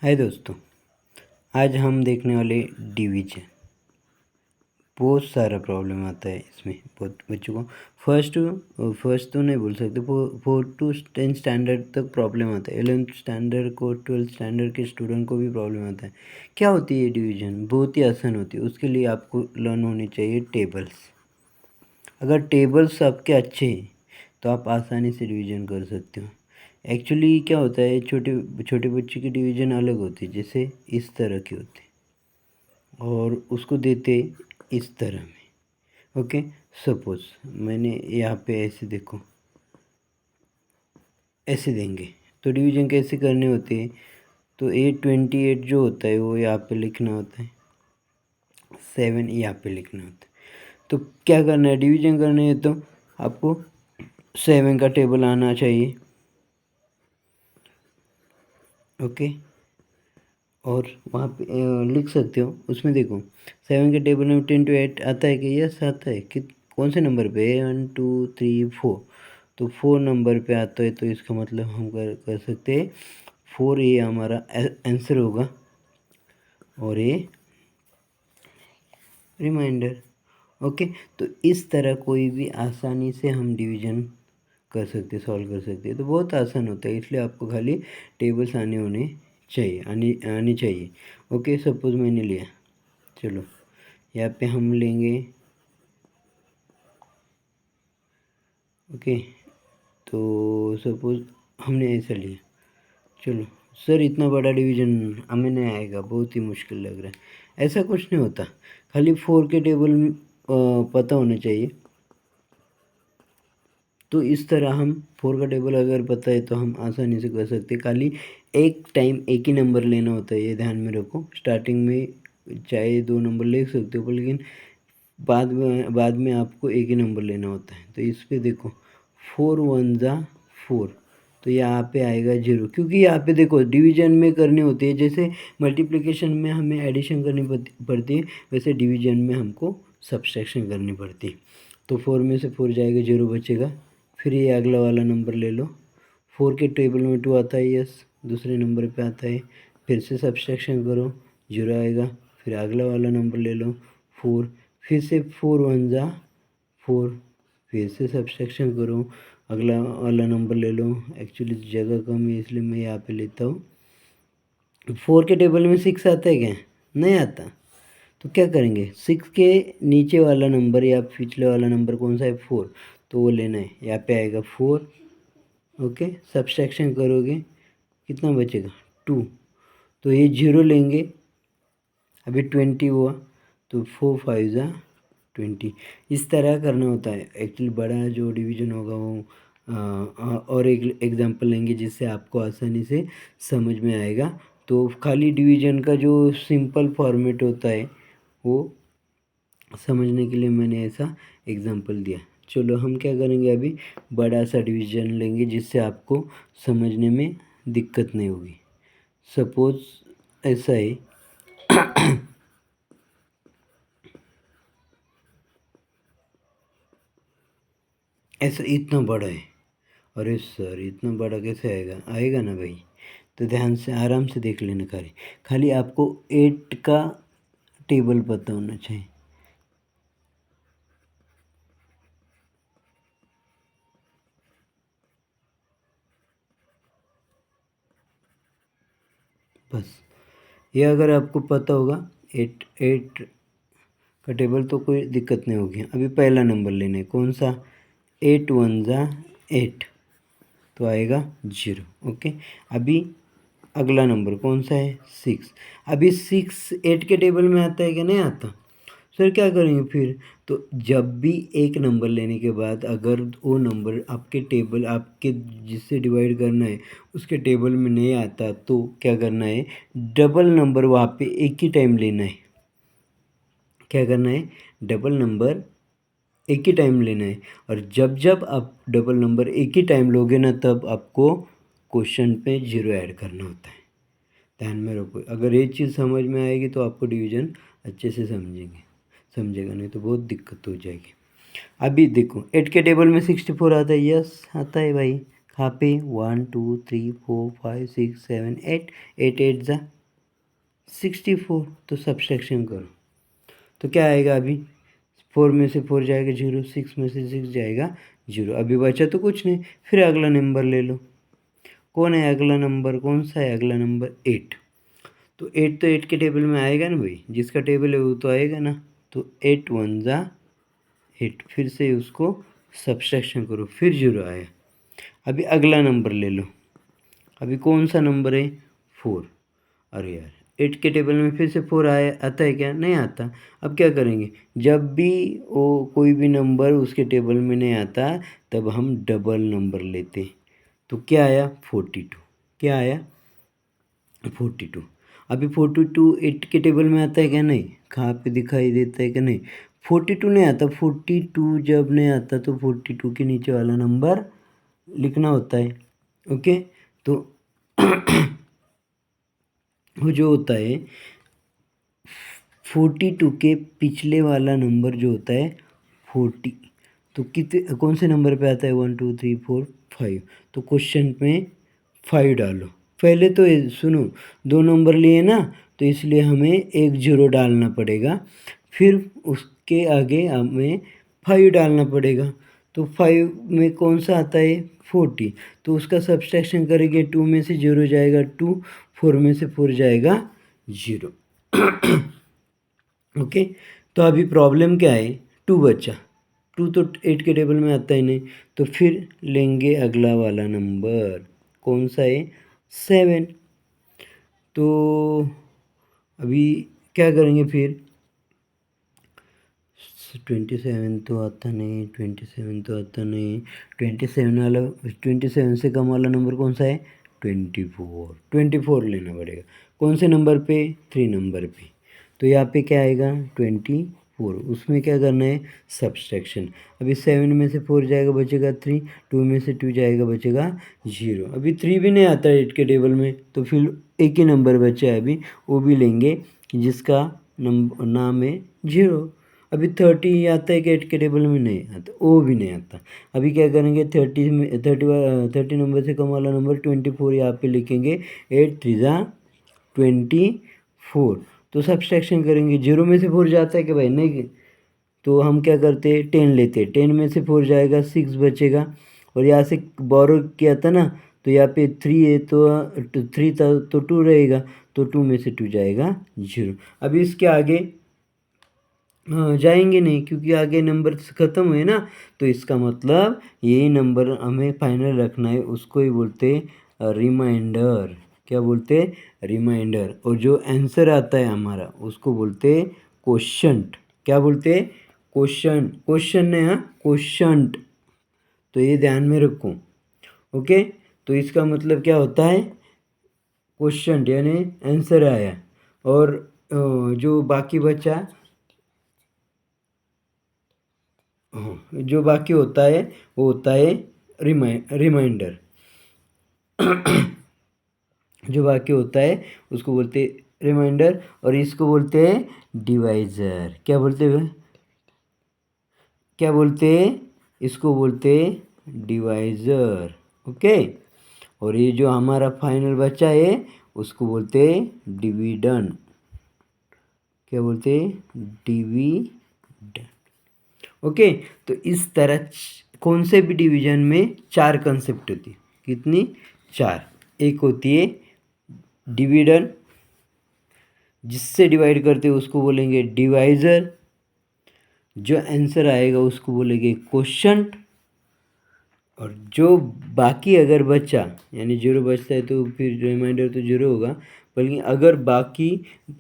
हाय दोस्तों, आज हम देखने वाले डिवीजन। बहुत सारा प्रॉब्लम आता है इसमें बहुत बच्चों को। फर्स्ट तो नहीं बोल सकते, 4 to 10 स्टैंडर्ड तक प्रॉब्लम आता है। 11th स्टैंडर्ड को 12th स्टैंडर्ड के स्टूडेंट को भी प्रॉब्लम आता है। क्या होती है डिवीजन? बहुत ही आसान होती है। उसके लिए आपको लर्न होनी चाहिए टेबल्स। अगर टेबल्स आपके अच्छे हैं तो आप आसानी से डिवीजन कर सकते हो। एक्चुअली क्या होता है, छोटे छोटे बच्चे की डिवीजन अलग होती है, जैसे इस तरह की होती है और उसको देते इस तरह में। ओके, सपोज मैंने यहाँ पे ऐसे देखो, ऐसे देंगे तो डिवीजन कैसे करने होते हैं। तो 828 जो होता है वो यहाँ पे लिखना होता है, 7 यहाँ पे लिखना होता है। तो क्या करना है, डिवीजन करना है तो आपको 7 का टेबल आना चाहिए। ओके, और वहाँ पे लिख सकते हो। उसमें देखो 7 के टेबल में 10 to 8 आता है कि यस आता है कि कौन से नंबर पे? 1 2 3 4। तो 4 नंबर पे आता है, तो इसका मतलब हम कर सकते हैं 4। ये हमारा आंसर होगा और ये रिमाइंडर। ओके, तो इस तरह कोई भी आसानी से हम डिवीजन कर सकते, सॉल्व कर सकते हैं। तो बहुत आसान होता है, इसलिए आपको खाली टेबल्स आनी चाहिए। ओके, सपोज मैंने लिया, चलो यहाँ पे हम लेंगे। ओके, तो सपोज हमने ऐसा लिया। चलो सर, इतना बड़ा डिवीजन हमें नहीं आएगा, बहुत ही मुश्किल लग रहा है। ऐसा कुछ नहीं होता, खाली 4 के टेबल पता होना चाहिए। तो इस तरह हम 4 का टेबल अगर पता है तो हम आसानी से कर सकते हैं। खाली एक टाइम एक ही नंबर लेना होता है, ये ध्यान में रखो। स्टार्टिंग में चाहे 2 नंबर ले सकते हो, लेकिन बाद में आपको एक ही नंबर लेना होता है। तो इस पे देखो 4 1 जा 4, तो यहाँ पे आएगा 0, क्योंकि यहाँ पे देखो डिवीजन में करनी होती है। जैसे मल्टीप्लिकेशन में हमें एडिशन करनी पड़ती है, वैसे डिवीजन में हमको सब्सट्रैक्शन करनी पड़ती है। तो 4 में से 4 जाएगा, 0 बचेगा। फिर ये अगला वाला नंबर ले लो। 4 के टेबल में 2 आता है, यस, दूसरे नंबर पे आता है। फिर से सब्सट्रैक्शन करो, 0 आएगा। फिर अगला वाला नंबर ले लो 4, फिर से 4 1 जा 4, फिर से सब्सट्रैक्शन करो, अगला वाला नंबर ले लो। एक्चुअली जगह कम है इसलिए मैं यहाँ पे लेता हूँ। 4 के टेबल में 6 आता है क्या? नहीं आता। तो क्या करेंगे, 6 के नीचे वाला नंबर या पिछले वाला नंबर कौन सा है? 4, तो वो लेना है। यहाँ पे आएगा 4। ओके, सब्सट्रैक्शन करोगे, कितना बचेगा? 2। तो ये 0 लेंगे, अभी 20 हुआ, तो 4 5 जा 20। इस तरह करना होता है। एक्चुअली बड़ा जो डिवीजन होगा वो और एक एग्जांपल लेंगे जिससे आपको आसानी से समझ में आएगा। तो खाली डिवीजन का जो सिंपल फॉर्मेट होता है वो समझने के लिए मैंने ऐसा एग्जांपल दिया। चलो हम क्या करेंगे, अभी बड़ा सा डिवीजन लेंगे जिससे आपको समझने में दिक्कत नहीं होगी। सपोज ऐसा है ऐसा इतना बड़ा है। अरे सर, इतना बड़ा कैसे आएगा? आएगा ना भाई। तो ध्यान से आराम से देख लेना। खाली खाली आपको 8 का टेबल पता होना चाहिए। बस ये अगर आपको पता होगा 8 8 का टेबल, तो कोई दिक्कत नहीं होगी। अभी पहला नंबर लेना है, कौन सा? 8 1 जा 8, तो आएगा 0। ओके, अभी अगला नंबर कौन सा है? 6। अभी 6 8 के टेबल में आता है कि नहीं आता? सर क्या करेंगे फिर? तो जब भी एक नंबर लेने के बाद अगर वो नंबर आपके टेबल, आपके जिससे डिवाइड करना है उसके टेबल में नहीं आता, तो क्या करना है, डबल नंबर वहाँ पे एक ही टाइम लेना है। क्या करना है, डबल नंबर एक ही टाइम लेना है। और जब जब आप डबल नंबर एक ही टाइम लोगे ना, तब आपको क्वेश्चन पे 0 ऐड करना होता है। ध्यान में रखो, अगर ये चीज़ समझ में आएगी तो आपको डिवीजन अच्छे से समझेगा, नहीं तो बहुत दिक्कत हो जाएगी। अभी देखो 8 के टेबल में 64 आता है, यस आता है भाई, कहाँ पे 1 2 3 4 5 6 7 8 8 8 जा 64। तो सब्सट्रैक्शन करो तो क्या आएगा अभी 4 में से 4 जाएगा 0, 6 में से 6 जाएगा 0। अभी बचा तो कुछ नहीं। फिर अगला नंबर ले लो। कौन है अगला नंबर? कौन सा है अगला नंबर? 8। तो 8 तो 8 के टेबल में आएगा ना भाई, जिसका टेबल है वो तो आएगा ना। तो 8 1 जा 8, फिर से उसको सब्सट्रैक्शन करो, फिर 0 आया। अभी अगला नंबर ले लो। अभी कौन सा नंबर है? 4। अरे यार 8 के टेबल में फिर से 4 आया, आता है क्या? नहीं आता। अब क्या करेंगे? जब भी वो कोई भी नंबर उसके टेबल में नहीं आता तब हम डबल नंबर लेते। तो क्या आया? 42। क्या आया? 42। अभी 42 8 के टेबल में आता है क्या? नहीं। कहाँ पे दिखाई देता है क्या? नहीं। 42 नहीं आता। 42 जब नहीं आता तो 42 के नीचे वाला नंबर लिखना होता है। ओके। तो वो जो होता है 42 के पिछले वाला नंबर जो होता है 40। तो कितने कौन से नंबर पे आता है? 1 2 3 4 5। तो क्वेश्चन में 5 डालो। पहले तो सुनो, 2 नंबर लिए ना, तो इसलिए हमें एक 0 डालना पड़ेगा। फिर उसके आगे हमें 5 डालना पड़ेगा। तो 5 में कौन सा आता है? 40। तो उसका सब्सट्रैक्शन करेंगे, 2 में से 0 जाएगा 2, 4 में से 4 जाएगा 0। ओके। तो अभी प्रॉब्लम क्या है? 2 बचा। 2 तो 8 के टेबल में आता ही नहीं। तो फिर लेंगे अगला वाला नंबर। कौन सा है? 7। तो अभी क्या करेंगे फिर? 27 तो आता नहीं, 27 तो आता नहीं। 27 वाला, 27 से कम वाला नंबर कौन सा है? 24। 24 लेना पड़ेगा। कौन से नंबर पे? 3 नंबर पे। तो यहाँ पे क्या आएगा? 24। उसमें क्या करना है? सब्सट्रैक्शन। अभी 7 में से 4 जाएगा बचेगा 3, 2 में से 2 जाएगा बचेगा 0। अभी 3 भी नहीं आता है 8 के टेबल में, तो फिर एक ही नंबर बचा है अभी, वो भी लेंगे जिसका नाम है 0। अभी 30 आता है कि 8 के टेबल में? नहीं आता, वो भी नहीं आता। अभी क्या करेंगे? 30 में 30 नंबर से कम वाला नंबर 24 यहाँ पे लिखेंगे। 8 3 जा 24। तो सब्सट्रैक्शन करेंगे, 0 में से 4 जाता है कि भाई? नहीं। तो हम क्या करते हैं? 10 लेते हैं। 10 में से 4 जाएगा 6 बचेगा। और यहाँ से बोरो किया था ना, तो यहाँ पे 3 है तो 3 था तो 2 रहेगा। तो 2 में से 2 जाएगा 0। अभी इसके आगे हाँ जाएंगे नहीं, क्योंकि आगे नंबर ख़त्म हुए ना। तो इसका मतलब यही नंबर हमें फाइनल रखना है, उसको ही बोलते रिमाइंडर। क्या बोलते? रिमाइंडर। और जो आंसर आता है हमारा उसको बोलते क्वोशंट। क्या बोलते? क्वोशंट। क्वेश्चन नहीं, हाँ क्वोशंट। तो ये ध्यान में रखो। ओके। तो इसका मतलब क्या होता है? क्वोशंट यानी आंसर आया। और जो बाकी बचा, हाँ जो बाकी होता है वो होता है रिमाइंडर। जो बाकी होता है उसको बोलते हैं रिमाइंडर, और इसको बोलते हैं डिवाइज़र। क्या बोलते हैं? क्या बोलते हैं? इसको बोलते हैं डिवाइज़र। ओके। और ये जो हमारा फाइनल बचा है उसको बोलते हैं डिविडेंड। क्या बोलते हैं? डिविडेंड। ओके। तो इस तरह कौन से भी डिवीजन में 4 कंसेप्ट होती है। कितनी? 4। एक होती है डिविडेंड, जिससे डिवाइड करते हैं उसको बोलेंगे डिवाइज़र। जो आंसर आएगा उसको बोलेंगे क्वोशंट। और जो बाकी अगर बचा, यानी 0 बचता है तो फिर रिमाइंडर तो 0 होगा, बल्कि अगर बाकी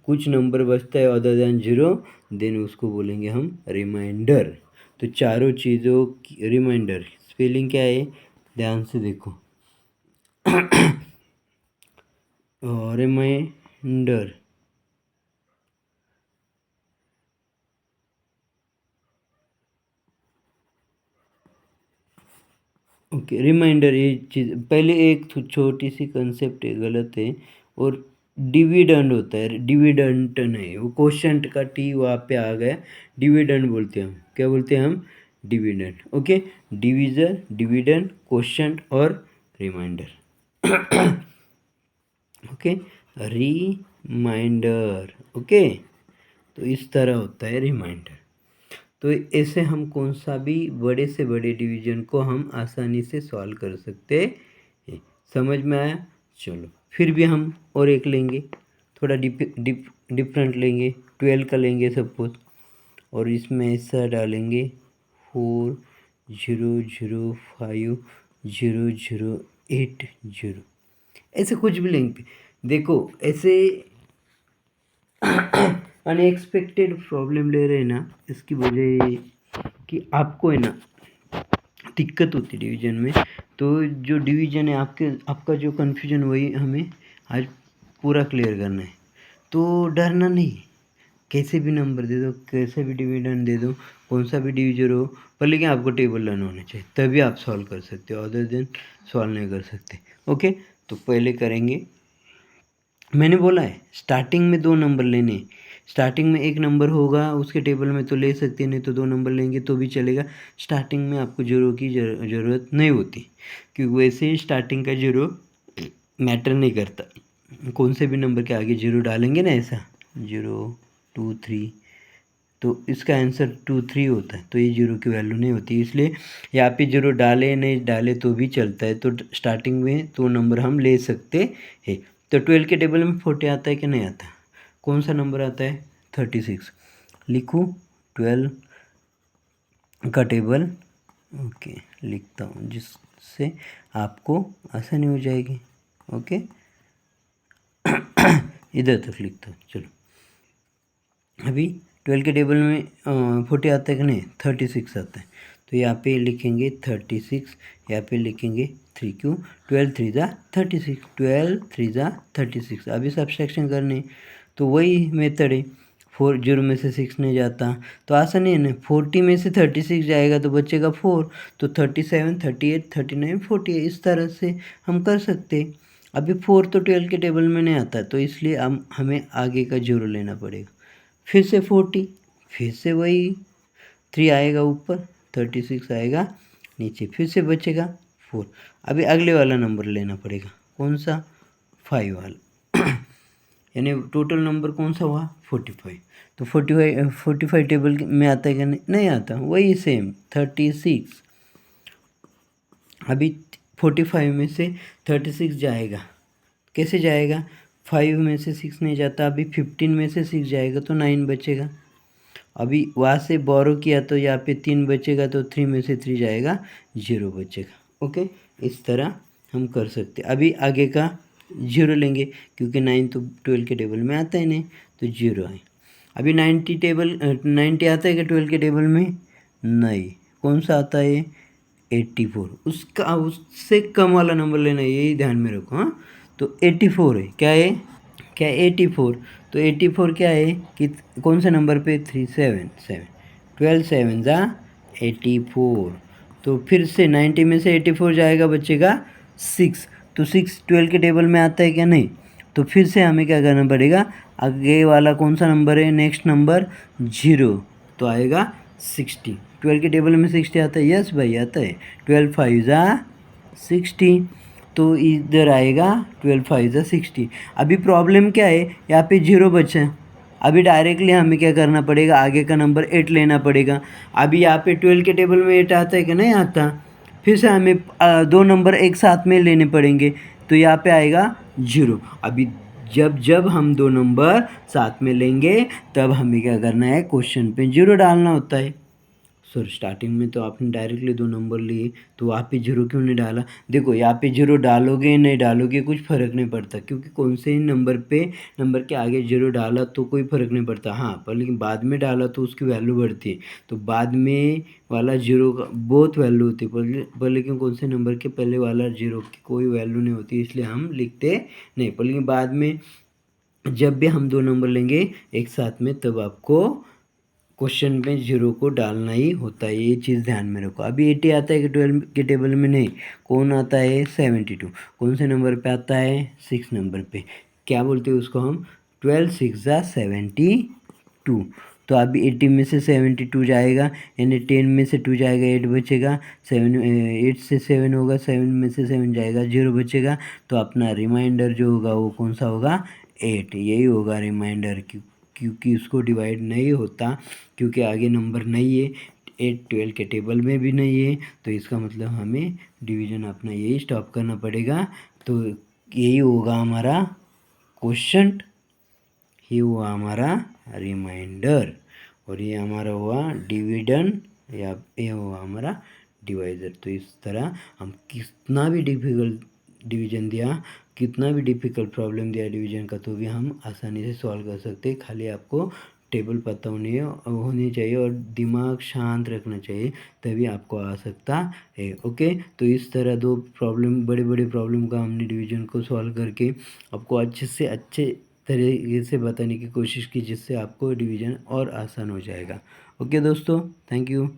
कुछ नंबर बचता है अदर दैन 0, देन उसको बोलेंगे हम रिमाइंडर। तो चारों चीज़ों की रिमाइंडर स्पेलिंग क्या है? ध्यान से देखो। रिमाइंडर। ओके। रिमाइंडर ये चीज़ पहले एक छोटी सी कंसेप्ट है, गलत है। और डिविडेंड होता है, डिविडेंट नहीं, वो क्वोशंट का टी वहाँ पे आ गया। डिविडेंड बोलते हैं हम। क्या बोलते हैं हम? Dividend. Okay. Divisor, dividend, quotient और रिमाइंडर। Okay, remainder. ओके, तो इस तरह होता है रिमाइंडर। तो ऐसे हम कौन सा भी बड़े से बड़े डिवीजन को हम आसानी से सॉल्व कर सकते हैं। समझ में आया? चलो फिर भी हम और एक लेंगे, थोड़ा डिफरेंट लेंगे, 12 का लेंगे सपोज, और इसमें ऐसा डालेंगे 40050080, ऐसे कुछ भी लेंगे। देखो ऐसे अनएक्सपेक्टेड प्रॉब्लम ले रहे हैं ना, इसकी वजह ये कि आपको है ना दिक्कत होती है डिवीजन में। तो जो डिवीजन है आपका जो कन्फ्यूजन, वही हमें आज पूरा क्लियर करना है। तो डरना नहीं, कैसे भी नंबर दे दो, कैसे भी डिविडेंड दे दो, कौन सा भी डिविजन हो, पर लेकिन आपको टेबल लर्न होना चाहिए, तभी आप सॉल्व कर सकते हो, अदर देन सॉल्व नहीं कर सकते। ओके, तो पहले करेंगे, मैंने बोला है स्टार्टिंग में 2 नंबर लेने। स्टार्टिंग में 1 नंबर होगा उसके टेबल में तो ले सकते हैं, नहीं तो 2 नंबर लेंगे तो भी चलेगा। स्टार्टिंग में आपको जीरो की ज़रूरत नहीं होती, क्योंकि वैसे ही स्टार्टिंग का जीरो मैटर नहीं करता। कौन से भी नंबर के आगे जीरो डालेंगे ना, ऐसा 0 2 3, तो इसका आंसर 2 3 होता है, तो ये जीरो की वैल्यू नहीं होती। इसलिए यहाँ पे जीरो डाले नहीं डाले तो भी चलता है। तो स्टार्टिंग में 2 नंबर हम ले सकते हैं। तो 12 के टेबल में 40 आता है कि नहीं आता? कौन सा नंबर आता है? 36। लिखूँ 12 का टेबल? ओके, लिखता हूँ जिससे आपको आसानी हो जाएगी। ओके, इधर तक लिखता हूँ। चलो अभी 12 के टेबल में 40 आता है कि नहीं? 36 आता है। तो यहाँ पे लिखेंगे 36, यहाँ पे लिखेंगे 3। क्यों? 12 3 जा 36, 12 3 जा 36। अभी सब्सट्रैक्शन करने, तो वही मेथड है। 4 0 में से 6 नहीं जाता, तो आसानी है ना। 40 में से 36 जाएगा तो बचेगा 4, तो 37 38 39 40, इस तरह से हम कर सकते। अभी 4 तो 12 के टेबल में नहीं आता, तो इसलिए हमें आगे का जीरो लेना पड़ेगा। फिर से 40, फिर से वही 3 आएगा ऊपर, 36 आएगा नीचे, फिर से बचेगा 4। अभी अगले वाला नंबर लेना पड़ेगा, कौन सा? 5 वाला। यानी टोटल नंबर कौन सा हुआ? 45। तो 45 टेबल में आता है क्या? नहीं आता, वही सेम 36। अभी 45 में से 36 जाएगा, कैसे जाएगा? 5 में से 6 नहीं जाता। अभी 15 में से 6 जाएगा तो 9 बचेगा। अभी वहाँ से बोरो किया तो यहाँ पे 3 बचेगा, तो 3 में से 3 जाएगा, 0 बचेगा। ओके, इस तरह हम कर सकते। अभी आगे का 0 लेंगे, क्योंकि 9 तो 12 के टेबल में आता ही नहीं, तो 0 है। अभी 90 आता है क्या 12 के टेबल में? नहीं। कौन सा आता है? 84। उससे कम वाला नंबर लेना है, यही ध्यान में रखो। हाँ, तो 84 है। क्या है? क्या 84? तो 84 क्या है कि कौन से नंबर पे? 377। 12 7 जा 84। तो फिर से 90 में से 84 जाएगा, बचेगा 6। तो 6 12 के टेबल में आता है क्या? नहीं। तो फिर से हमें क्या करना पड़ेगा? आगे वाला कौन सा नंबर है? नेक्स्ट नंबर 0, तो आएगा 60। 12 के टेबल में 60 आता है? यस भाई आता है। 12 5 जा 60, तो इधर आएगा 12 5 जा 60। अभी प्रॉब्लम क्या है? यहाँ पे 0 बचा है। अभी डायरेक्टली हमें क्या करना पड़ेगा? आगे का नंबर 8 लेना पड़ेगा। अभी यहाँ पे 12 के टेबल में 8 आता है कि नहीं आता? फिर से हमें 2 नंबर एक साथ में लेने पड़ेंगे, तो यहाँ पे आएगा 0। अभी जब हम 2 नंबर साथ में लेंगे, तब हमें क्या करना है? क्वेश्चन पे 0 डालना होता है। सर स्टार्टिंग में तो आपने डायरेक्टली 2 नंबर लिए, तो वहाँ पे 0 क्यों नहीं डाला? देखो यहाँ पे 0 डालोगे नहीं डालोगे कुछ फ़र्क नहीं पड़ता, क्योंकि कौन से नंबर के आगे 0 डाला तो कोई फ़र्क नहीं पड़ता। हाँ, पर लेकिन बाद में डाला तो उसकी वैल्यू बढ़ती है। तो बाद में वाला 0 का बहुत वैल्यू होती है, पर लेकिन कौन से नंबर के पहले वाला 0 की कोई वैल्यू नहीं होती, इसलिए हम लिखते नहीं। पर लेकिन बाद में जब भी हम 2 नंबर लेंगे एक साथ में, तब आपको क्वेश्चन में 0 को डालना ही होता है, ये चीज़ ध्यान में रखो। अभी 80 आता है कि 12 के टेबल में? नहीं। कौन आता है? 72। कौन से नंबर पे आता है? 6 नंबर पे। क्या बोलते हैं उसको हम? 12 6 जा 72। तो अभी 80 में से 72 जाएगा, यानी 10 में से 2 जाएगा, 8 बचेगा। 8 से 7 होगा, 7 में से 7 जाएगा, 0 बचेगा। तो अपना रिमाइंडर जो होगा वो कौन सा होगा? 8। यही होगा रिमाइंडर, क्योंकि उसको डिवाइड नहीं होता, क्योंकि आगे नंबर नहीं है, 8 12 के टेबल में भी नहीं है। तो इसका मतलब हमें डिवीज़न अपना यही स्टॉप करना पड़ेगा। तो यही होगा हमारा क्वेश्चन, ये हुआ हमारा रिमाइंडर, और ये हमारा हुआ डिविडन, या ये हुआ हमारा डिवाइज़र। तो इस तरह हम कितना भी डिफ़िकल्ट डिवीज़न दिया, कितना भी डिफ़िकल्ट प्रॉब्लम दिया डिवीज़न का, तो भी हम आसानी से सॉल्व कर सकते हैं। खाली आपको टेबल पता होनी चाहिए और दिमाग शांत रखना चाहिए, तभी आपको आ सकता है। ओके, तो इस तरह दो प्रॉब्लम, बड़े बड़े प्रॉब्लम का हमने डिवीज़न को सॉल्व करके आपको अच्छे से अच्छे तरीके से बताने की कोशिश की, जिससे आपको डिवीज़न और आसान हो जाएगा। ओके दोस्तों, थैंक यू।